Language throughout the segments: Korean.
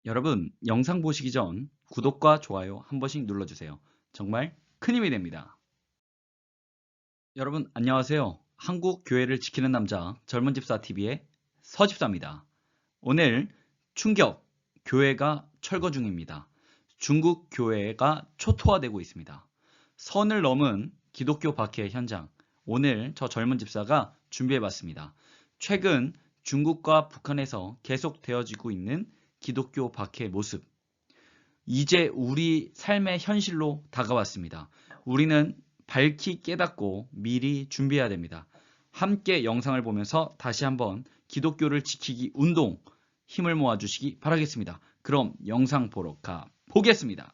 여러분, 영상 보시기 전 구독과 좋아요 한 번씩 눌러주세요. 정말 큰 힘이 됩니다. 여러분, 안녕하세요. 한국 교회를 지키는 남자 젊은 집사 TV의 서집사입니다. 오늘 충격, 교회가 철거 중입니다. 중국 교회가 초토화되고 있습니다. 선을 넘은 기독교 박해 현장, 오늘 저 젊은 집사가 준비해봤습니다. 최근 중국과 북한에서 계속되어지고 있는 기독교 박해 모습, 이제 우리 삶의 현실로 다가왔습니다. 우리는 밝히 깨닫고 미리 준비해야 됩니다. 함께 영상을 보면서 다시 한번 기독교를 지키기 운동 힘을 모아주시기 바라겠습니다. 그럼 영상 보러 가보겠습니다.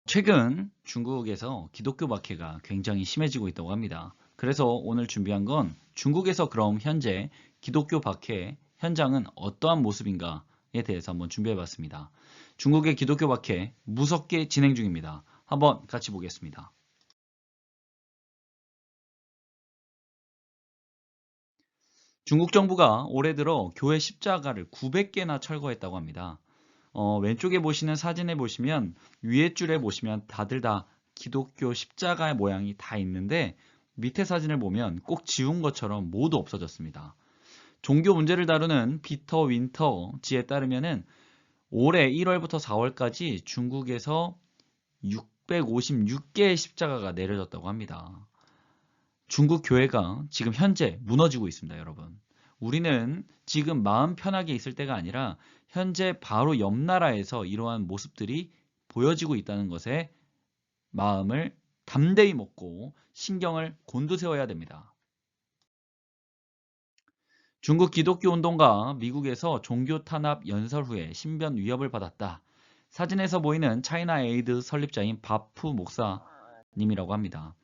최근 중국에서 기독교 박해가 굉장히 심해지고 있다고 합니다. 그래서 오늘 준비한 건 중국에서 그럼 현재 기독교 박해 현장은 어떠한 모습인가에 대해서 한번 준비해봤습니다. 중국의 기독교 박해 무섭게 진행 중입니다. 한번 같이 보겠습니다. 중국 정부가 올해 들어 교회 십자가를 900개나 철거했다고 합니다. 왼쪽에 보시는 사진에 보시면 위에 줄에 보시면 다들 다 기독교 십자가의 모양이 다 있는데 밑에 사진을 보면 꼭 지운 것처럼 모두 없어졌습니다. 종교 문제를 다루는 피터 윈터지에 따르면은 올해 1월부터 4월까지 중국에서 656개의 십자가가 내려졌다고 합니다. 중국 교회가 지금 현재 무너지고 있습니다, 여러분. 우리는 지금 마음 편하게 있을 때가 아니라 현재 바로 옆 나라에서 이러한 모습들이 보여지고 있다는 것에 마음을 담대히 먹고 신경을 곤두세워야 됩니다. 중국 기독교 운동가 미국에서 종교 탄압 연설 후에 신변 위협을 받았다. 사진에서 보이는 차이나 에이드 설립자인 바프 목사님이라고 합니다.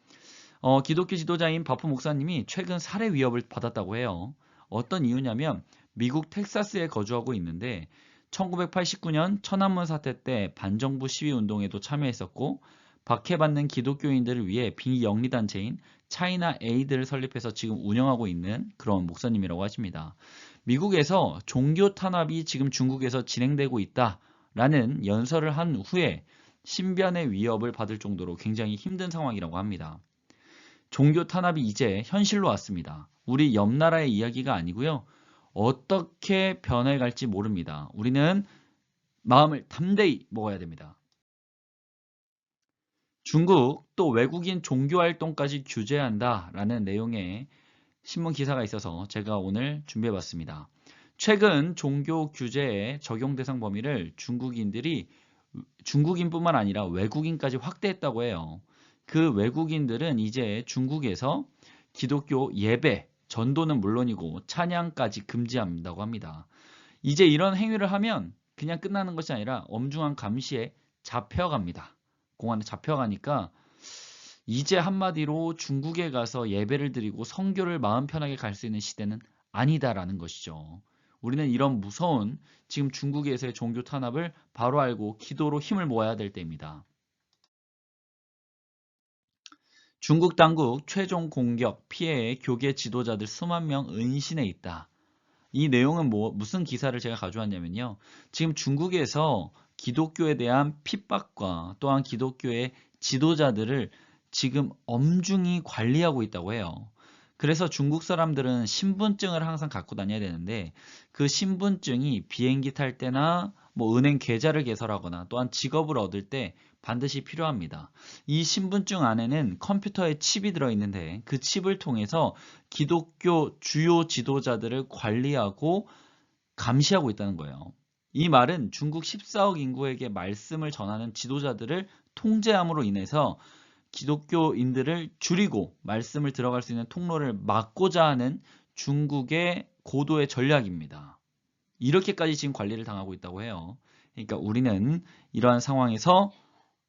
기독교 지도자인 바프 목사님이 최근 살해 위협을 받았다고 해요. 어떤 이유냐면 미국 텍사스에 거주하고 있는데 1989년 천안문 사태 때 반정부 시위 운동에도 참여했었고 박해받는 기독교인들을 위해 비영리단체인 차이나 에이드를 설립해서 지금 운영하고 있는 그런 목사님이라고 하십니다. 미국에서 종교 탄압이 지금 중국에서 진행되고 있다라는 연설을 한 후에 신변의 위협을 받을 정도로 굉장히 힘든 상황이라고 합니다. 종교 탄압이 이제 현실로 왔습니다. 우리 옆 나라의 이야기가 아니고요. 어떻게 변해갈지 모릅니다. 우리는 마음을 담대히 먹어야 됩니다. 중국 또 외국인 종교활동까지 규제한다라는 내용의 신문 기사가 있어서 제가 오늘 준비해봤습니다. 최근 종교 규제의 적용 대상 범위를 중국인뿐만 아니라 외국인까지 확대했다고 해요. 그 외국인들은 이제 중국에서 기독교 예배, 전도는 물론이고 찬양까지 금지한다고 합니다. 이제 이런 행위를 하면 그냥 끝나는 것이 아니라 엄중한 감시에 잡혀갑니다. 공안에 잡혀가니까 이제 한마디로 중국에 가서 예배를 드리고 선교를 마음 편하게 갈 수 있는 시대는 아니다라는 것이죠. 우리는 이런 무서운 지금 중국에서의 종교 탄압을 바로 알고 기도로 힘을 모아야 될 때입니다. 중국 당국 최종 공격 피해의 교계 지도자들 수만 명 은신해 있다. 이 내용은 무슨 기사를 제가 가져왔냐면요. 지금 중국에서 기독교에 대한 핍박과 또한 기독교의 지도자들을 지금 엄중히 관리하고 있다고 해요. 그래서 중국 사람들은 신분증을 항상 갖고 다녀야 되는데 그 신분증이 비행기 탈 때나 은행 계좌를 개설하거나 또한 직업을 얻을 때 반드시 필요합니다. 이 신분증 안에는 컴퓨터에 칩이 들어있는데 그 칩을 통해서 기독교 주요 지도자들을 관리하고 감시하고 있다는 거예요. 이 말은 중국 14억 인구에게 말씀을 전하는 지도자들을 통제함으로 인해서 기독교인들을 줄이고 말씀을 들어갈 수 있는 통로를 막고자 하는 중국의 고도의 전략입니다. 이렇게까지 지금 관리를 당하고 있다고 해요. 그러니까 우리는 이러한 상황에서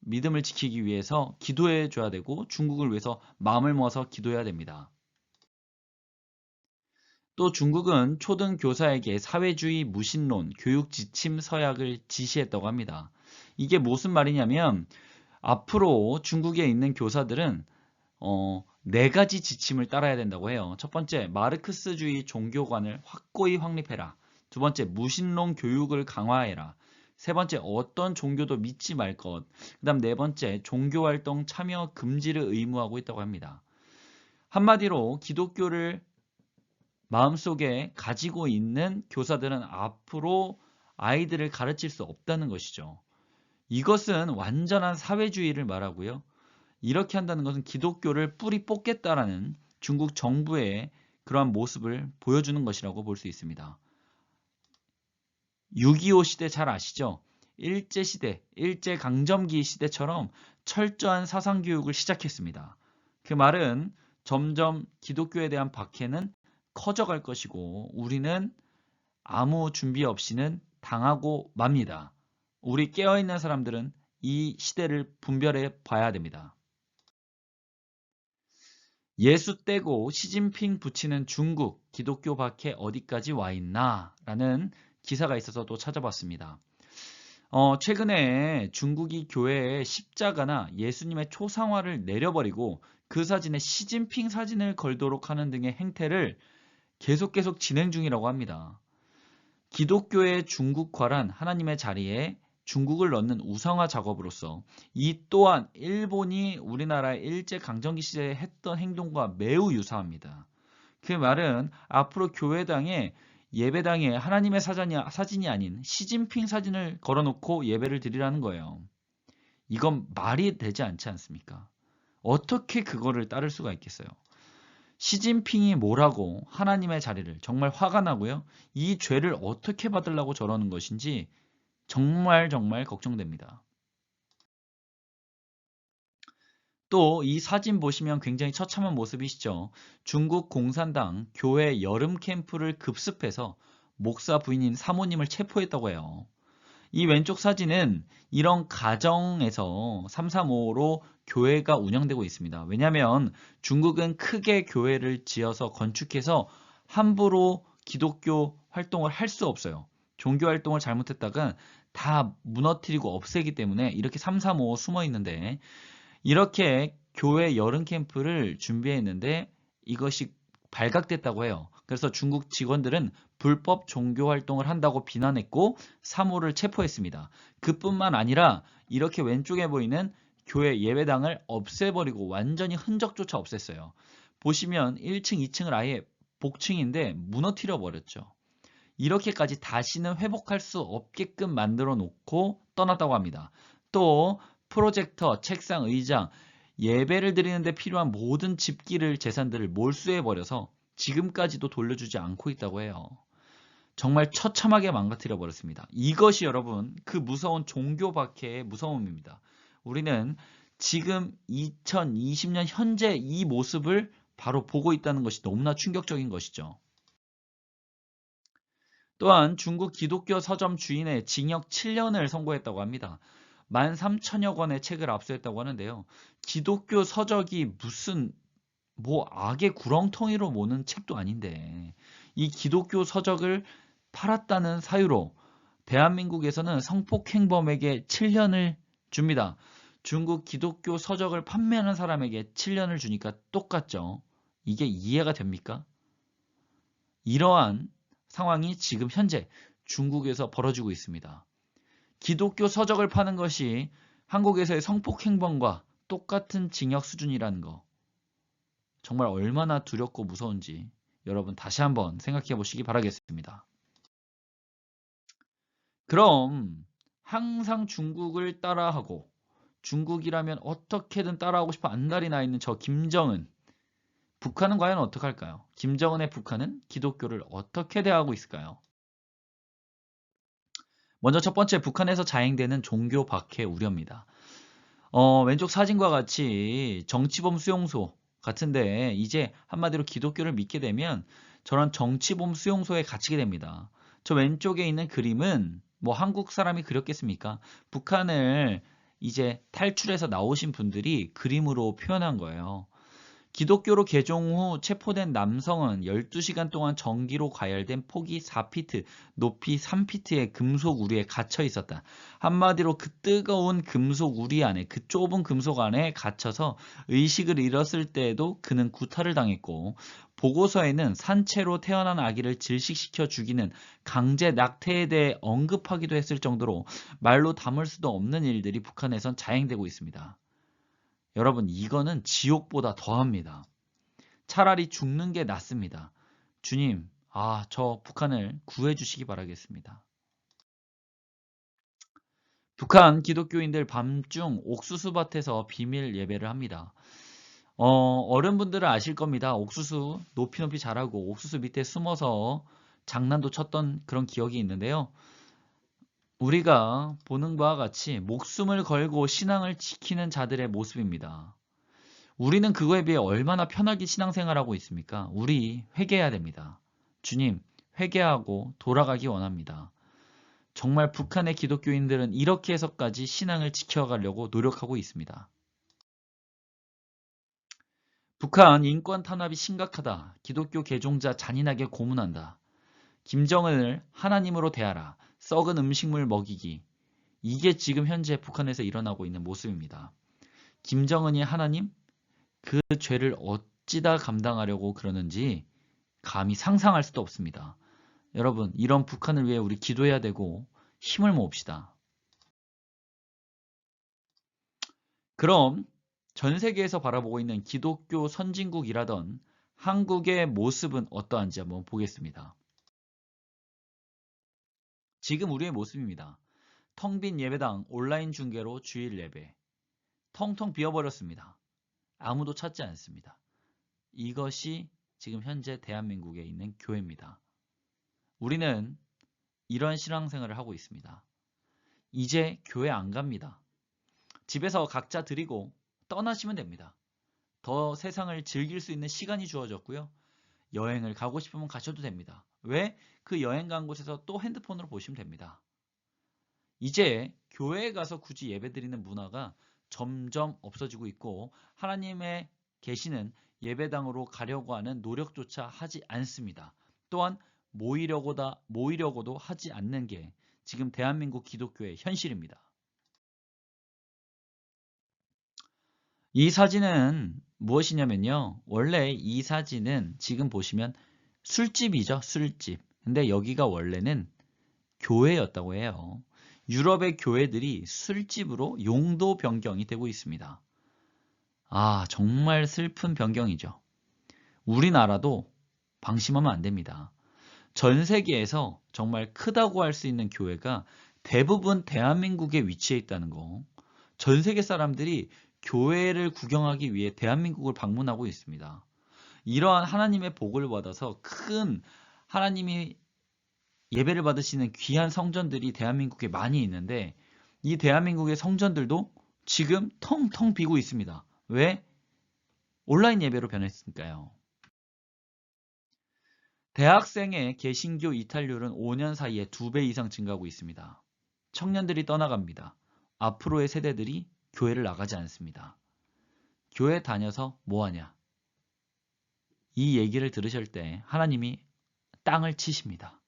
믿음을 지키기 위해서 기도해 줘야 되고 중국을 위해서 마음을 모아서 기도해야 됩니다. 또 중국은 초등 교사에게 사회주의 무신론 교육 지침 서약을 지시했다고 합니다. 이게 무슨 말이냐면 앞으로 중국에 있는 교사들은 4가지 지침을 따라야 된다고 해요. 첫 번째, 마르크스주의 종교관을 확고히 확립해라. 두 번째, 무신론 교육을 강화해라. 세 번째, 어떤 종교도 믿지 말 것. 그 다음 네 번째, 종교활동 참여 금지를 의무하고 있다고 합니다. 한마디로 기독교를 마음속에 가지고 있는 교사들은 앞으로 아이들을 가르칠 수 없다는 것이죠. 이것은 완전한 사회주의를 말하고요. 이렇게 한다는 것은 기독교를 뿌리 뽑겠다라는 중국 정부의 그러한 모습을 보여주는 것이라고 볼 수 있습니다. 6.25 시대 잘 아시죠? 일제시대, 일제강점기 시대처럼 철저한 사상교육을 시작했습니다. 그 말은 점점 기독교에 대한 박해는 커져갈 것이고 우리는 아무 준비 없이는 당하고 맙니다. 우리 깨어있는 사람들은 이 시대를 분별해 봐야 됩니다. 예수 떼고 시진핑 붙이는 중국 기독교 박해 어디까지 와 있나? 라는 기사가 있어서 또 찾아봤습니다. 최근에 중국이 교회에 십자가나 예수님의 초상화를 내려버리고 그 사진에 시진핑 사진을 걸도록 하는 등의 행태를 계속 진행 중이라고 합니다. 기독교의 중국화란 하나님의 자리에 중국을 넣는 우상화 작업으로서 이 또한 일본이 우리나라의 일제강점기 시대에 했던 행동과 매우 유사합니다. 그 말은 앞으로 교회당에 예배당에 하나님의 사진이 아닌 시진핑 사진을 걸어놓고 예배를 드리라는 거예요. 이건 말이 되지 않지 않습니까? 어떻게 그거를 따를 수가 있겠어요? 시진핑이 뭐라고 하나님의 자리를 정말 화가 나고요. 이 죄를 어떻게 받으려고 저러는 것인지 정말 걱정됩니다. 또 이 사진 보시면 굉장히 처참한 모습이시죠. 중국 공산당 교회 여름 캠프를 급습해서 목사 부인인 사모님을 체포했다고 해요. 이 왼쪽 사진은 이런 가정에서 335로 교회가 운영되고 있습니다. 왜냐하면 중국은 크게 교회를 지어서 건축해서 함부로 기독교 활동을 할 수 없어요. 종교 활동을 잘못했다가 다 무너뜨리고 없애기 때문에 이렇게 335 숨어 있는데 이렇게 교회 여름 캠프를 준비했는데 이것이 발각됐다고 해요. 그래서 중국 직원들은 불법 종교 활동을 한다고 비난했고 3호를 체포했습니다. 그뿐만 아니라 이렇게 왼쪽에 보이는 교회 예배당을 없애버리고 완전히 흔적조차 없앴어요. 보시면 1층, 2층을 아예 복층인데 무너뜨려 버렸죠. 이렇게까지 다시는 회복할 수 없게끔 만들어 놓고 떠났다고 합니다. 또 프로젝터, 책상, 의장, 예배를 드리는데 필요한 모든 집기를 재산들을 몰수해 버려서 지금까지도 돌려주지 않고 있다고 해요. 정말 처참하게 망가뜨려 버렸습니다. 이것이 여러분 그 무서운 종교 박해의 무서움입니다. 우리는 지금 2020년 현재 이 모습을 바로 보고 있다는 것이 너무나 충격적인 것이죠. 또한 중국 기독교 서점 주인의 징역 7년을 선고했다고 합니다. 13,000여 권의 책을 압수했다고 하는데요. 기독교 서적이 무슨 악의 구렁텅이로 모는 책도 아닌데 이 기독교 서적을 팔았다는 사유로 대한민국에서는 성폭행범에게 7년을 줍니다. 중국 기독교 서적을 판매하는 사람에게 7년을 주니까 똑같죠. 이게 이해가 됩니까? 이러한 상황이 지금 현재 중국에서 벌어지고 있습니다. 기독교 서적을 파는 것이 한국에서의 성폭행범과 똑같은 징역 수준이라는 거. 정말 얼마나 두렵고 무서운지 여러분 다시 한번 생각해 보시기 바라겠습니다. 그럼 항상 중국을 따라하고 중국이라면 어떻게든 따라하고 싶어 안달이 나 있는 저 김정은. 북한은 과연 어떻게 할까요? 김정은의 북한은 기독교를 어떻게 대하고 있을까요? 먼저 첫 번째, 북한에서 자행되는 종교 박해 우려입니다. 왼쪽 사진과 같이 정치범 수용소 같은데 이제 한마디로 기독교를 믿게 되면 저런 정치범 수용소에 갇히게 됩니다. 저 왼쪽에 있는 그림은 뭐 한국 사람이 그렸겠습니까? 북한을 이제 탈출해서 나오신 분들이 그림으로 표현한 거예요. 기독교로 개종 후 체포된 남성은 12시간 동안 전기로 가열된 폭이 4피트, 높이 3피트의 금속 우리에 갇혀 있었다. 한마디로 그 뜨거운 금속 우리 안에, 그 좁은 금속 안에 갇혀서 의식을 잃었을 때에도 그는 구타를 당했고, 보고서에는 산채로 태어난 아기를 질식시켜 죽이는 강제 낙태에 대해 언급하기도 했을 정도로 말로 담을 수도 없는 일들이 북한에선 자행되고 있습니다. 여러분, 이거는 지옥보다 더합니다. 차라리 죽는 게 낫습니다. 주님, 저 북한을 구해주시기 바라겠습니다. 북한 기독교인들 밤중 옥수수밭에서 비밀 예배를 합니다. 어른분들은 아실 겁니다. 옥수수 높이 자라고 옥수수 밑에 숨어서 장난도 쳤던 그런 기억이 있는데요. 우리가 보는 바와 같이 목숨을 걸고 신앙을 지키는 자들의 모습입니다. 우리는 그거에 비해 얼마나 편하게 신앙생활하고 있습니까? 우리 회개해야 됩니다. 주님, 회개하고 돌아가기 원합니다. 정말 북한의 기독교인들은 이렇게 해서까지 신앙을 지켜가려고 노력하고 있습니다. 북한 인권 탄압이 심각하다. 기독교 개종자 잔인하게 고문한다. 김정은을 하나님으로 대하라. 썩은 음식물 먹이기. 이게 지금 현재 북한에서 일어나고 있는 모습입니다. 김정은이 하나님? 그 죄를 어찌다 감당하려고 그러는지 감히 상상할 수도 없습니다. 여러분, 이런 북한을 위해 우리 기도해야 되고 힘을 모읍시다. 그럼 전 세계에서 바라보고 있는 기독교 선진국이라던 한국의 모습은 어떠한지 한번 보겠습니다. 지금 우리의 모습입니다. 텅 빈 예배당 온라인 중계로 주일 예배. 텅텅 비어버렸습니다. 아무도 찾지 않습니다. 이것이 지금 현재 대한민국에 있는 교회입니다. 우리는 이런 신앙생활을 하고 있습니다. 이제 교회 안 갑니다. 집에서 각자 드리고 떠나시면 됩니다. 더 세상을 즐길 수 있는 시간이 주어졌고요. 여행을 가고 싶으면 가셔도 됩니다. 왜? 그 여행 간 곳에서 또 핸드폰으로 보시면 됩니다. 이제 교회에 가서 굳이 예배드리는 문화가 점점 없어지고 있고 하나님의 계시는 예배당으로 가려고 하는 노력조차 하지 않습니다. 또한 모이려고도 하지 않는 게 지금 대한민국 기독교의 현실입니다. 이 사진은 무엇이냐면요. 원래 이 사진은 지금 보시면 술집이죠. 술집. 근데 여기가 원래는 교회였다고 해요. 유럽의 교회들이 술집으로 용도 변경이 되고 있습니다. 정말 슬픈 변경이죠. 우리나라도 방심하면 안 됩니다. 전 세계에서 정말 크다고 할 수 있는 교회가 대부분 대한민국에 위치해 있다는 거. 전 세계 사람들이 교회를 구경하기 위해 대한민국을 방문하고 있습니다. 이러한 하나님의 복을 받아서 큰 하나님이 예배를 받으시는 귀한 성전들이 대한민국에 많이 있는데 이 대한민국의 성전들도 지금 텅텅 비고 있습니다. 왜? 온라인 예배로 변했으니까요. 대학생의 개신교 이탈률은 5년 사이에 2배 이상 증가하고 있습니다. 청년들이 떠나갑니다. 앞으로의 세대들이 교회를 나가지 않습니다. 교회 다녀서 뭐하냐? 이 얘기를 들으실 때 하나님이 땅을 치십니다.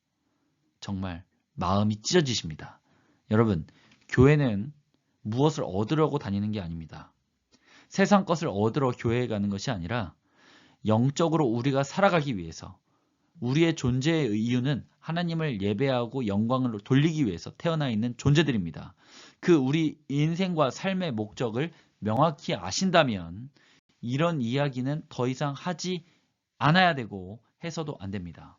정말 마음이 찢어지십니다. 여러분, 교회는 무엇을 얻으려고 다니는 게 아닙니다. 세상 것을 얻으러 교회에 가는 것이 아니라 영적으로 우리가 살아가기 위해서 우리의 존재의 이유는 하나님을 예배하고 영광을 돌리기 위해서 태어나 있는 존재들입니다. 그 우리 인생과 삶의 목적을 명확히 아신다면 이런 이야기는 더 이상 하지 않아야 되고 해서도 안 됩니다.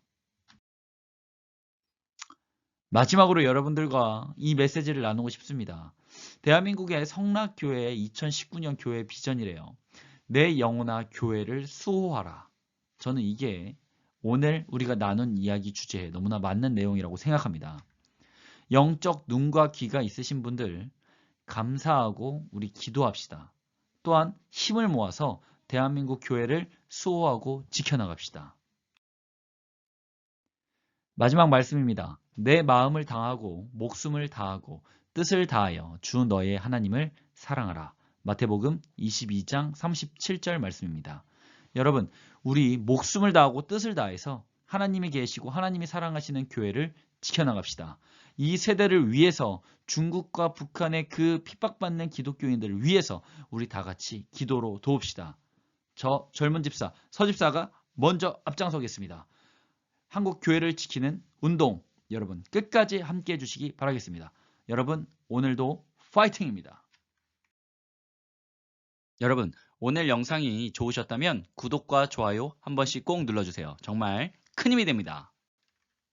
마지막으로 여러분들과 이 메시지를 나누고 싶습니다. 대한민국의 성락교회의 2019년 교회 비전이래요. 내 영혼아 교회를 수호하라. 저는 이게 오늘 우리가 나눈 이야기 주제에 너무나 맞는 내용이라고 생각합니다. 영적 눈과 귀가 있으신 분들 감사하고 우리 기도합시다. 또한 힘을 모아서 대한민국 교회를 수호하고 지켜나갑시다. 마지막 말씀입니다. 내 마음을 다하고 목숨을 다하고 뜻을 다하여 주 너의 하나님을 사랑하라. 마태복음 22장 37절 말씀입니다. 여러분, 우리 목숨을 다하고 뜻을 다해서 하나님이 계시고 하나님이 사랑하시는 교회를 지켜나갑시다. 이 세대를 위해서 중국과 북한의 그 핍박받는 기독교인들을 위해서 우리 다 같이 기도로 도웁시다. 저 젊은 집사, 서집사가 먼저 앞장서겠습니다. 한국 교회를 지키는 운동, 여러분 끝까지 함께 해주시기 바라겠습니다. 여러분, 오늘도 파이팅입니다. 여러분, 오늘 영상이 좋으셨다면 구독과 좋아요 한 번씩 꼭 눌러주세요. 정말 큰 힘이 됩니다.